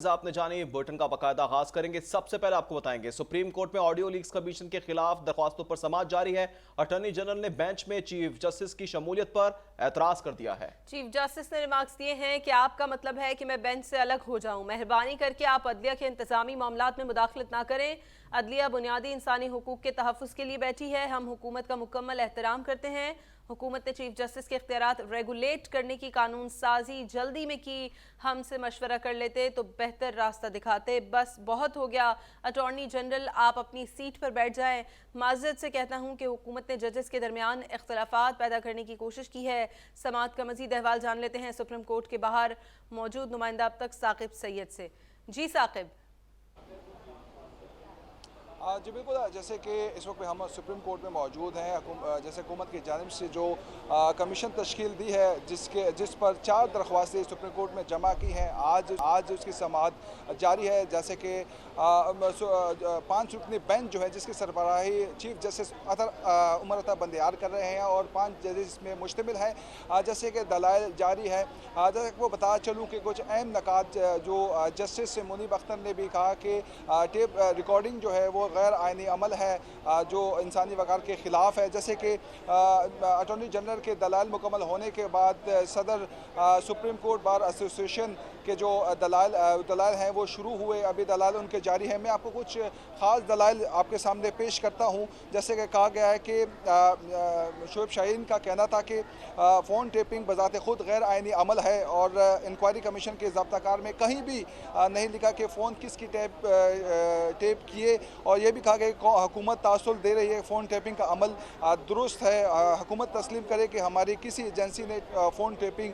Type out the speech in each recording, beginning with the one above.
आपने जानी बुलेटिन का बाकायदा आगाज करेंगे। सबसे पहले आपको बताएंगे सुप्रीम कोर्ट में ऑडियो लीक्स कमीशन के खिलाफ दरख्वास्तों पर समाअत जारी है। अटॉर्नी जनरल ने बेंच में चीफ जस्टिस की शमूलियत पर एतराज कर दिया है। चीफ जस्टिस ने रिमार्क्स दिए हैं कि आपका मतलब है कि मैं बेंच से अलग हो जाऊं। मेहरबानी करके आप अदलिया के इंतजामी मामलात में मुदाखलत ना करें। अदलिया बुनियादी इंसानी हुकूक के तहफ़्फ़ुज़ के लिए बैठी है। हम हुकूमत का मुकम्मल एहतराम करते हैं। हुकूमत ने चीफ जस्टिस के इख्तियारात रेगुलेट करने की कानून साजी जल्दी में की। हमसे मशवरा कर लेते तो बेहतर रास्ता दिखाते। बस बहुत हो गया। अटॉर्नी जनरल आप अपनी सीट पर बैठ जाएं। माज़रत से कहता हूं कि हुकूमत ने जजेस के दरमियान इख्तलाफात पैदा करने की कोशिश की है। समाअत का मज़ीद अहवाल जान लेते हैं सुप्रीम कोर्ट के बाहर मौजूद नुमाइंदा अब तक साकिब सैयद से। जी साकिब। जी बिल्कुल, जैसे कि इस वक्त हम सुप्रीम कोर्ट में मौजूद हैं। जैसे हुकूमत की जानिब से जो कमीशन तश्कील दी है जिस पर 4 दरख्वास्तें सुप्रीम कोर्ट में जमा की हैं, आज उसकी समाअत जारी है। जैसे कि 5 रुकनी बेंच जो है जिसकी सरबराही चीफ जस्टिस उमर अता बंदियार कर रहे हैं और 5 जजेस में मुश्तमिल है। जैसे कि दलाइल जारी है। जैसे कि वो बता चलूँ कि कुछ अहम नकात जो जस्टिस मुनीब अख्तर ने भी कहा कि टेप रिकॉर्डिंग जो है वो गैर आइनी अमल है जो इंसानी वक़ार के ख़िलाफ़ है। जैसे कि अटॉर्नी जनरल के दलाइल मुकम्मल होने के बाद सदर सुप्रीम कोर्ट बार एसोसिएशन के जो दलाइल हैं वो शुरू हुए। अभी दलाइल उनके जारी हैं। मैं आपको कुछ ख़ास दलाइल आपके सामने पेश करता हूँ। जैसे कि कहा गया है कि शोएब शाहीन का कहना था कि फ़ोन टेपिंग बज़ाते ख़ुद गैर आइनी अमल है और इंक्वायरी कमीशन के ज़ाब्ताकार में कहीं भी नहीं लिखा कि फ़ोन किसकी टेप किए। और ये भी कहा गया कि हुकूमत तासुल दे रही है, फ़ोन टेपिंग का अमल दुरुस्त है। हुकूमत तस्लीम करे कि हमारी किसी एजेंसी ने फ़ोन टेपिंग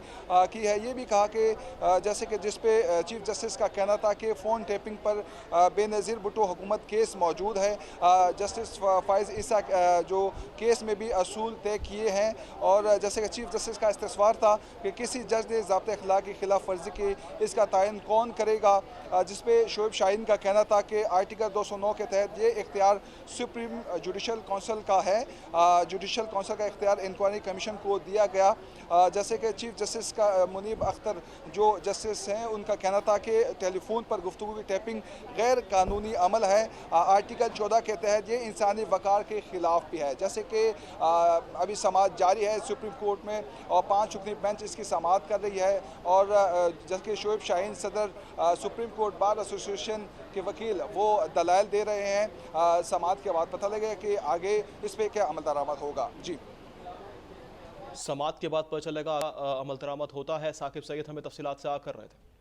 की है। ये भी कहा कि जैसे कि जिस पे चीफ जस्टिस का कहना था कि फ़ोन टेपिंग पर बेनज़ीर भुट्टो हुकूमत केस मौजूद है। जस्टिस फ़ाइज़ ईसा जो केस में भी असूल तय किए हैं। और जैसे कि चीफ जस्टिस का इस्तिफ़सार था कि किसी जज ने ज़ाब्ते अखलाक की खिलाफ वर्जी की, इसका तयन कौन करेगा। जिस पे शोएब शाहीन का कहना था कि आर्टिकल 209 के तहत ये इख्तियार सुप्रीम जुडिशल काउंसिल का है। जुडिशल काउंसिल का इख्तियार इंक्वायरी कमीशन को दिया गया। जैसे कि चीफ जस्टिस का मुनीब अख्तर जो जस्टिस हैं उनका कहना था कि टेलीफोन पर गुफ्तगू की टैपिंग गैर कानूनी अमल है। आर्टिकल 14 के तहत ये इंसानी वक़ार के ख़िलाफ़ भी है। जैसे कि अभी समाअत जारी है सुप्रीम कोर्ट में और 5 रुकनी बेंच इसकी समाअत कर रही है। और जैसे कि शोएब शाहीन सदर सुप्रीम कोर्ट बार एसोसिएशन के वकील वो दलाइल दे रहे हैं। समाअत के बाद पता लगेगा कि आगे इस पर क्या अमल दरामद होगा। जी समाअत के बाद पता चलेगा अमल दरामद होता है। साकिब सैयद हमें तफसीलात से कर रहे थे।